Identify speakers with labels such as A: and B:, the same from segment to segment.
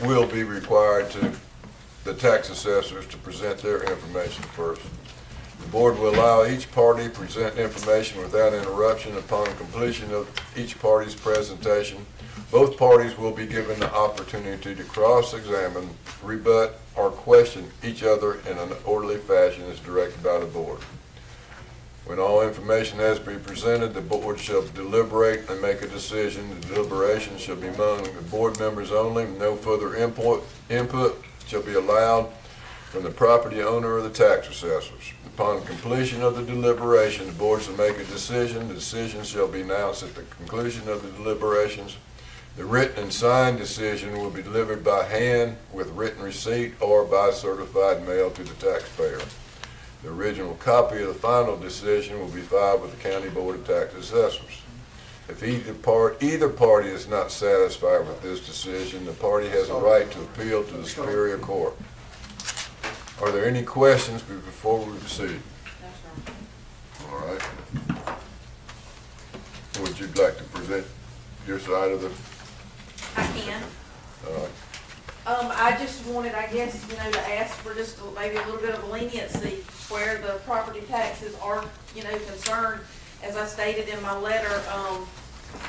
A: will be required to the tax assessors to present their information first. The board will allow each party present information without interruption. Upon completion of each party's presentation, both parties will be given the opportunity to cross-examine, rebut, or question each other in an orderly fashion as directed by the board. When all information has been presented, the board shall deliberate and make a decision. The deliberation shall be among the board members only. No further input shall be allowed from the property owner or the tax assessors. Upon completion of the deliberation, the board shall make a decision. The decision shall be announced at the conclusion of the deliberations. The written and signed decision will be delivered by hand with written receipt or by certified mail to the taxpayer. The original copy of the final decision will be filed with the County Board of Tax Assessors. If either party is not satisfied with this decision, the party has a right to appeal to the Superior Court. Are there any questions before we proceed? All right. Would you like to present your side of the?
B: I can.
A: All right.
B: I just wanted, I guess, to ask for just maybe a little bit of leniency where the property taxes are, concerned. As I stated in my letter,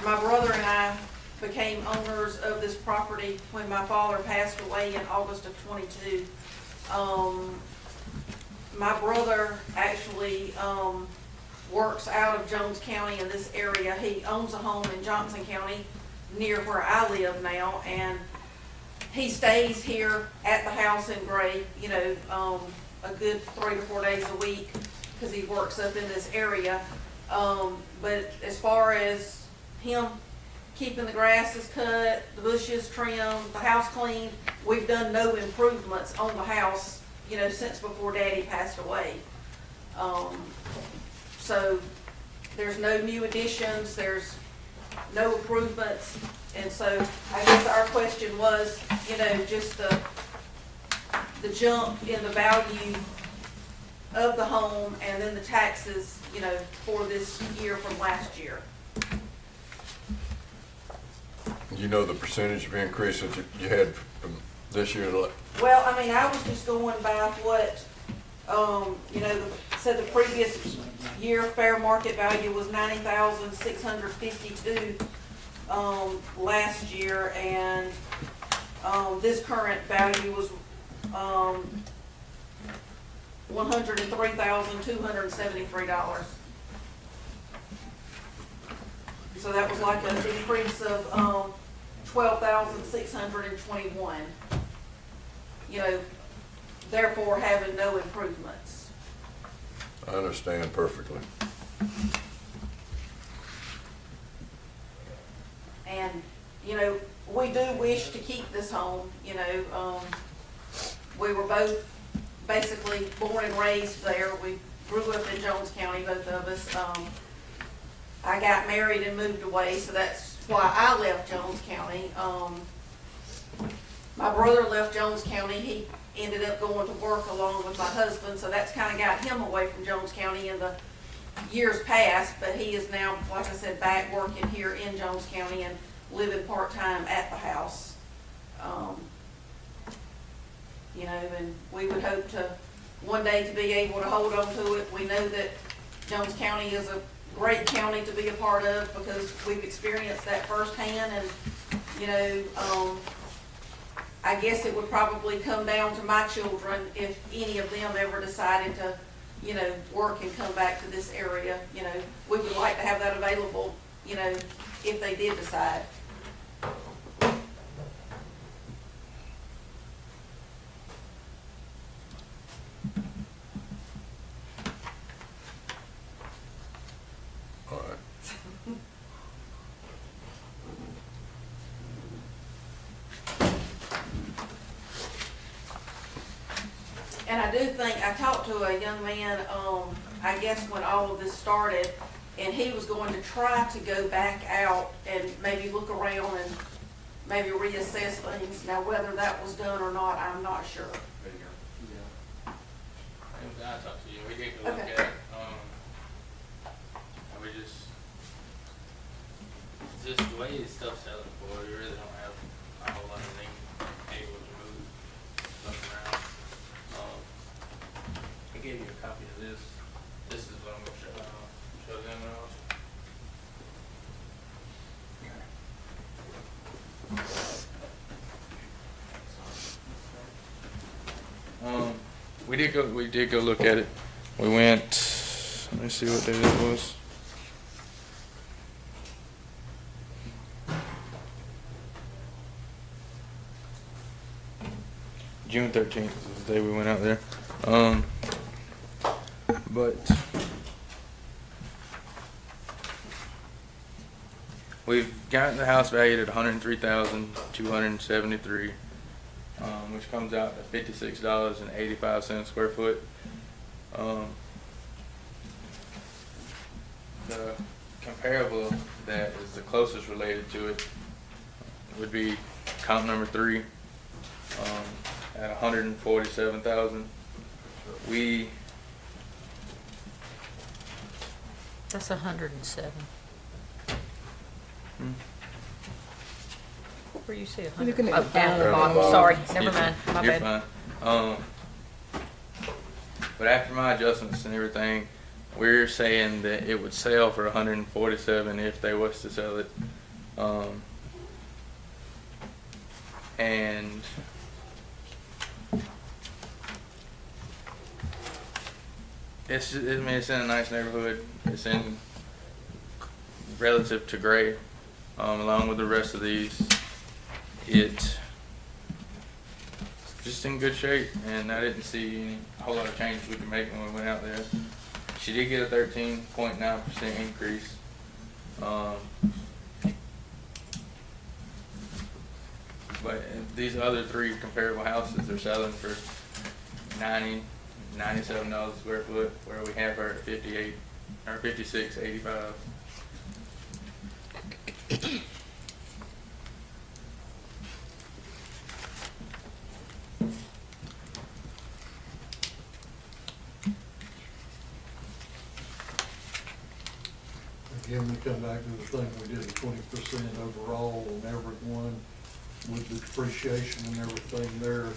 B: my brother and I became owners of this property when my father passed away in August of '22. My brother actually works out of Jones County in this area. He owns a home in Johnson County near where I live now, and he stays here at the house in Gray, a good 3 to 4 days a week because he works up in this area. But as far as him keeping the grasses cut, the bushes trimmed, the house cleaned, we've done no improvements on the house, since before Daddy passed away. So there's no new additions, there's no improvements. And so I guess our question was, just the jump in the value of the home and then the taxes, for this year from last year.
A: You know the percentage of increase that you had from this year to
B: Well, I was just going by what, said the previous year fair market value was $90,652 last year, and this current value was $103,273. So that was like an increase of $12,621. Therefore having no improvements.
A: I understand perfectly.
B: And, we do wish to keep this home, we were both basically born and raised there. We grew up in Jones County, both of us. I got married and moved away, so that's why I left Jones County. My brother left Jones County. He ended up going to work along with my husband, so that's kind of got him away from Jones County in the years past, but he is now, like I said, back working here in Jones County and living part-time at the house. And we would hope to one day to be able to hold on to it. We know that Jones County is a great county to be a part of because we've experienced that firsthand, and I guess it would probably come down to my children if any of them ever decided to work and come back to this area. We would like to have that available, if they did decide.
A: All right.
B: And I do think, I talked to a young man, I guess when all of this started, and he was going to try to go back out and maybe look around and maybe reassess things. Now, whether that was done or not, I'm not sure.
C: Yeah. I talked to you. We did go look
B: Okay.
C: at it. We just the way this stuff's selling for, you really don't have a whole lot of things. this is what I'm gonna show them now. We did go look at it. We went, let me see what day that was. June 13th is the day we went out there. But we've gotten the house valued at $103,273, which comes out to $56.85 square foot. The comparable that is the closest related to it would be comp number 3 at $147,000.
D: That's 107. Where you see
E: You're
D: 100?
E: looking at
D: Oh,
E: the
D: down at the
E: bottom.
D: bottom. Sorry,
C: Excuse
D: never
C: me.
D: mind. My
C: You're
D: bad.
C: fine. But after my adjustments and everything, we're saying that it would sell for 147 if they was to sell it. And it's it's in a nice neighborhood. It's in relative to Gray, along with the rest of these. It's just in good shape, and I didn't see any whole lot of changes we could make when we went out there. She did get a 13.9% increase. But these other 3 comparable houses are selling for $97 a square foot, where we have her at 58 or 56.85.
F: Again, we come back to the thing, we did a 20% overall on everyone with the depreciation and everything there.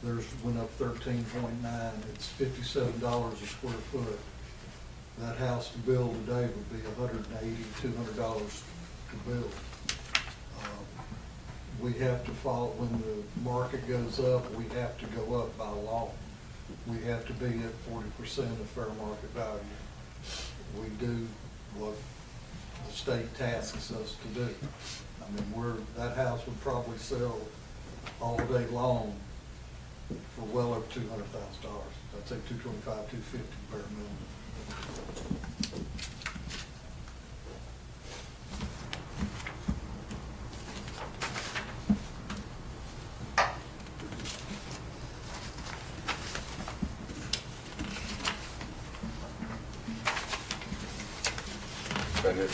F: Theirs went up 13.9, it's $57 a square foot. That house to build today would be $180, $200 to build. We have to follow, when the market goes up, we have to go up by law. We have to be at 40% of fair market value. We do what the state tasks us to do. I mean, that house would probably sell all day long for well over $200,000. I'd say 225, 250 bare minimum.
A: And if,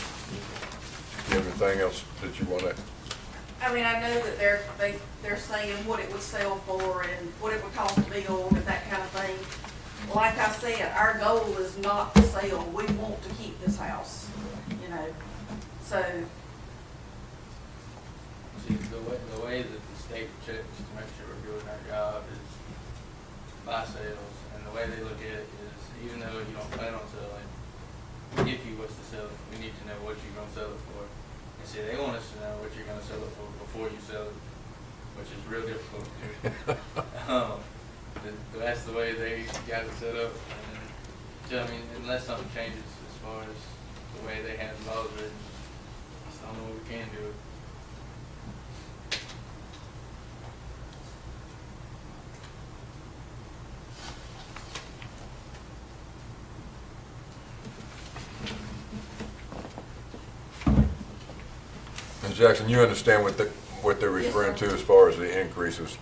A: you have anything else that you want to?
B: I mean, I know that they're saying what it would sell for and what it would cost to build and that kind of thing. Like I said, our goal is not to sell. We want to keep this house, you know, so.
C: See, the way that the state checks to make sure we're doing our job is by sales, and the way they look at it is, even though you don't plan on selling, if you was to sell it, we need to know what you're gonna sell it for. And see, they want us to know what you're gonna sell it for before you sell it, which is real difficult to do. That's the way they got it set up. And, so, I mean, unless something changes as far as the way they have the laws written, I just don't know what we can do.
A: And Jackson, you understand what they're
B: Yes,
A: referring
B: sir.
A: to as far as the increases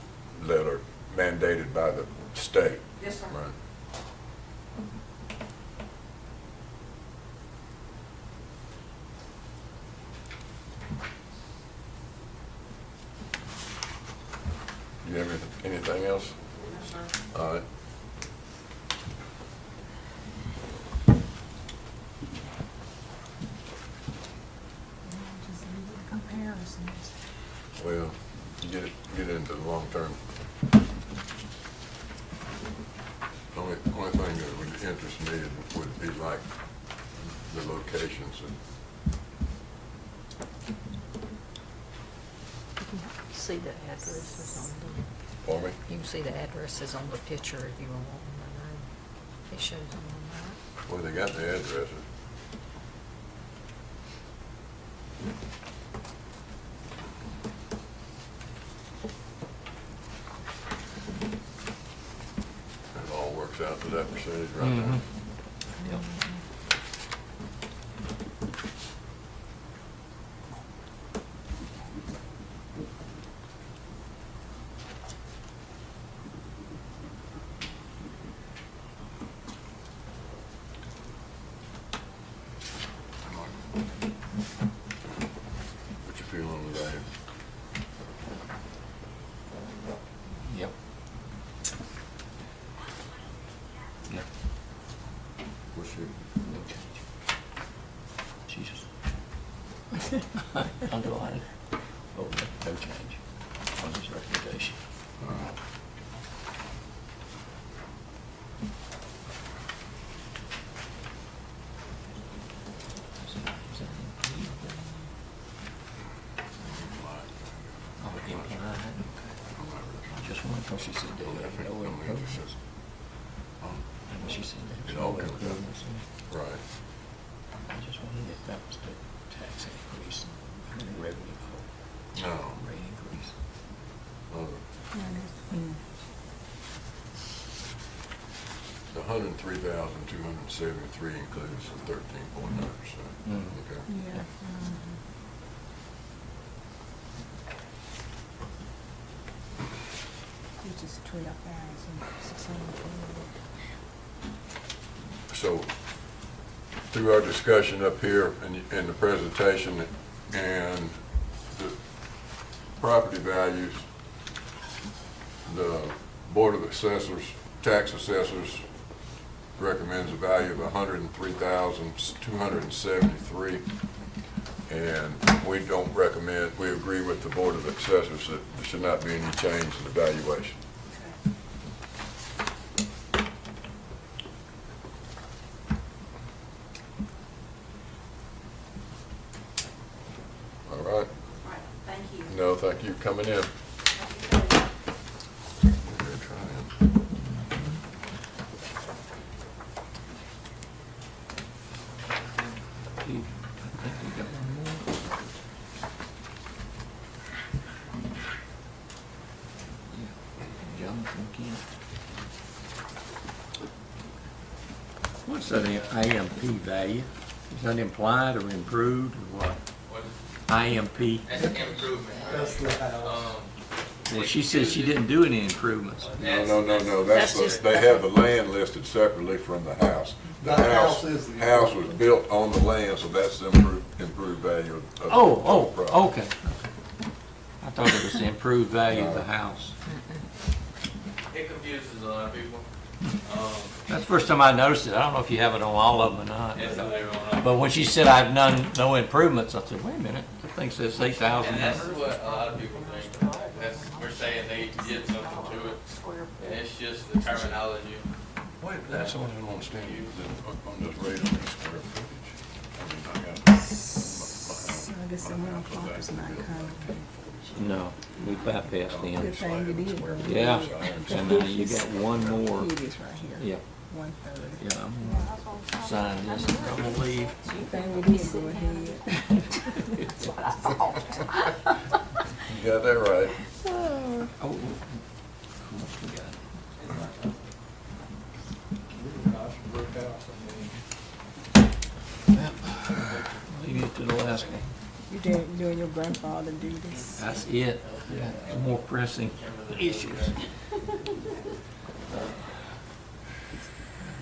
A: that are mandated by the state?
B: Yes, sir.
A: Right. Do you have anything else?
B: Yes, sir.
A: All right.
D: Just leave the comparisons.
A: Well, you get into the long term. Only thing that would interest me locations.
D: See the addresses on
A: Pardon me?
D: the, you can see the addresses on the picture if you want to know. It shows them on that.
A: Well, they got the addresses. It all works out to that percentage right there.
E: Yep.
A: What you feel on the value?
E: Yep. Yep.
A: What's your,
E: No change. Jesus. Underline. Oh, no change on his recommendation. Oh, implied, okay. Just one, because she said they have no improvements. And she said
A: It
E: there's
A: all
E: no
A: comes up.
E: improvements.
A: right.
E: I just wondered if that was the tax increase, I mean, revenue,
A: No.
E: rate increase.
A: The 103,273 includes the 13.9%. Okay.
D: Yeah.
G: Which is 12,600.
A: So, through our discussion up here and the presentation and the property values, the Board of Assessors, Tax Assessors recommends a value of 103,273. And we don't recommend, we agree with the Board of Assessors that there should not be any change in the valuation. All right.
B: Right, thank you.
A: No, thank you for coming in.
B: Thank you.
A: We're trying.
E: I think we got one more. Yeah, Jonathan Kent. What's that AMP value? Is that implied or improved or what?
C: What is,
E: IMP?
C: that's an improvement.
F: That's the house.
E: Well, she said she didn't do any improvements.
A: No, that's,
D: That's
A: the-
D: just-
A: they have the land listed separately from the house. The house
F: is the-
A: house was built on the land, so that's the improved value of the
E: Oh,
A: property.
E: okay. I thought it was the improved value of the house.
C: It confuses a lot of people.
E: That's the first time I noticed it. I don't know if you have it on all of them or not.
C: It's later on.
E: But when she said I've done no improvements, I said, wait a minute, that thing says 8,000.
C: And that's what a lot of people think. That's, we're saying they did something to it. And it's just the terminology.
A: Wait, that's what I don't understand, on this rate on the square footage. I mean, I got.
G: So I guess the one o'clock is not coming.
E: No, we bypassed
G: Good
E: them.
G: thing you did. though.
E: Yeah, and you got one more.
G: Here it is right here.
E: Yeah,
G: 130.
E: yeah, I'm gonna sign this and I'm gonna leave.
G: Good thing we did go ahead.
A: You got that right.
E: Oh, how much we got?
F: Nice brick house, I mean.
E: Leave it to the last one.
G: You doing your grandfather duties.
E: That's it. Yeah, more pressing issues.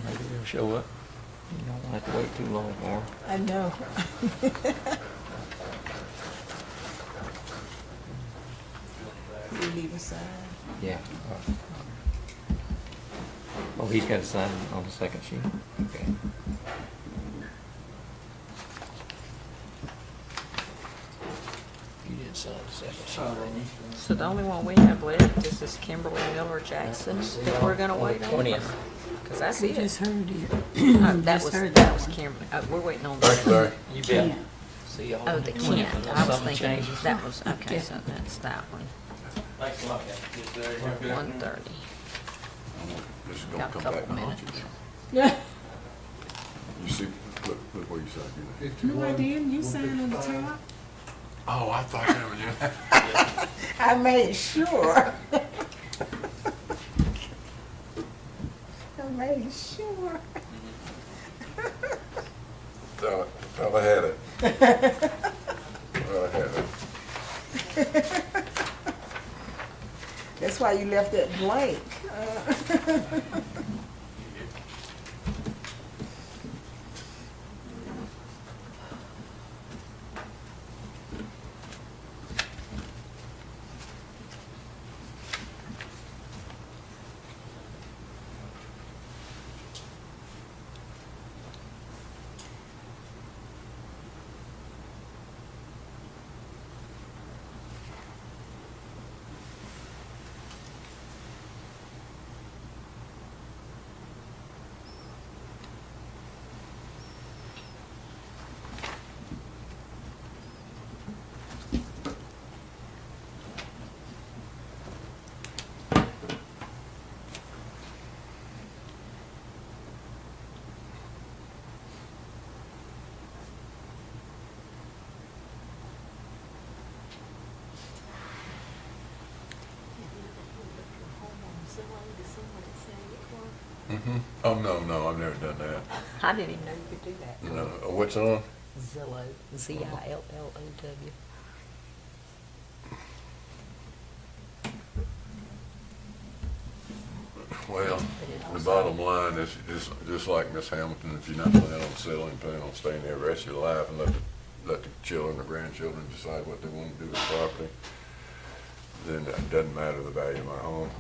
E: Maybe they'll show up. You don't have to wait too long for them.
G: I know. You need a sign.
E: Yeah. Oh, he's got to sign on the second sheet? Okay. You didn't signed the second sheet.
D: So the only one we have left is this Kimberly Miller Jackson that we're gonna wait on.
E: 20th.
D: Cause that's
G: We
D: it.
G: just heard it.
D: Oh, that
G: Just
D: was,
G: heard
D: that was Kimberly. We're waiting on.
A: Thank you, Larry.
E: You
G: Yeah.
E: bet. See y'all.
D: Oh, the Kent. I was thinking
E: Changes.
D: that was, okay,
G: Okay.
D: so that's that one.
C: Thanks a lot, guys. Yes, sir. Have a good
D: 1:30.
A: This is gonna
D: Got a
A: come
D: couple
A: back to haunt you
D: minutes.
G: Yeah.
A: You see, look where you signed. You know.
F: 51,
G: No, I didn't. You signed on the
F: 155.
G: top.
A: Oh, I thought that was you.
G: I made sure. I made sure.
A: Thought I had it. Thought I had it.
G: That's why you left it blank.
A: Oh, no, I've never done that.
D: I didn't even know you could do that.
A: No, what's on?
D: Zillow, Zillow.
A: Well, the bottom line is just like Miss Hamilton, if you're not planning on selling, plan on staying there the rest of your life and let the children or grandchildren decide what they want to do with the property, then it doesn't matter the value of my home.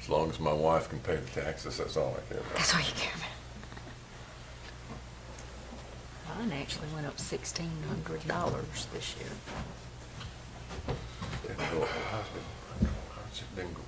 A: As long as my wife can pay the taxes, that's all I care about.
D: That's all you care about. Mine actually went up $1,600 this year.
A: Didn't go